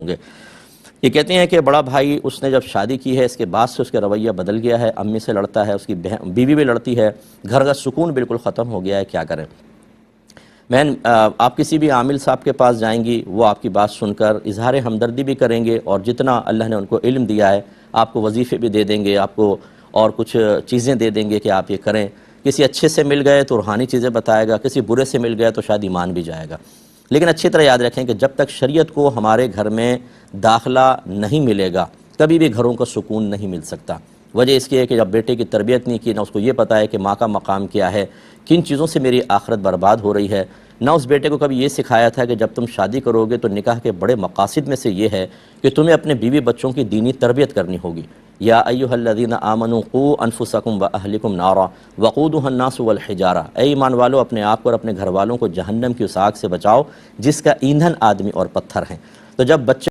ہوں گے۔ یہ کہتے ہیں کہ بڑا بھائی اس نے جب شادی کی ہے اس کے بعد سے اس کا رویہ بدل گیا ہے، امی سے لڑتا ہے، اس کی بیوی بھی لڑتی ہے، گھر کا سکون بالکل ختم ہو گیا ہے، کیا کریں؟ آپ کسی بھی عامل صاحب کے پاس جائیں گی، وہ آپ کی بات سن کر اظہار ہمدردی بھی کریں گے، اور جتنا اللہ نے ان کو علم دیا ہے آپ کو وظیفے بھی دے دیں گے، آپ کو اور کچھ چیزیں دے دیں گے کہ آپ یہ کریں۔ کسی اچھے سے مل گئے تو روحانی چیزیں بتائے گا، کسی برے سے مل گئے تو شاید ایمان بھی جائے گا۔ لیکن اچھی طرح یاد رکھیں کہ جب تک شریعت کو ہمارے گھر میں داخلہ نہیں ملے گا، کبھی بھی گھروں کو سکون نہیں مل سکتا۔ وجہ اس کی ہے کہ جب بیٹے کی تربیت نہیں کی، نہ اس کو یہ پتہ ہے کہ ماں کا مقام کیا ہے، کن چیزوں سے میری آخرت برباد ہو رہی ہے، نہ اس بیٹے کو کبھی یہ سکھایا تھا کہ جب تم شادی کرو گے تو نکاح کے بڑے مقاصد میں سے یہ ہے کہ تمہیں اپنے بیوی بچوں کی دینی تربیت کرنی ہوگی۔ یا ایھا الذین آمنوا قوا انفسکم واہلکم نارا وقودھا الناس والحجارہ، اے ایمان والو اپنے آپ کو اور اپنے گھر والوں کو جہنم کی اس آگ سے بچاؤ جس کا ایندھن آدمی اور پتھر ہیں۔ تو جب بچے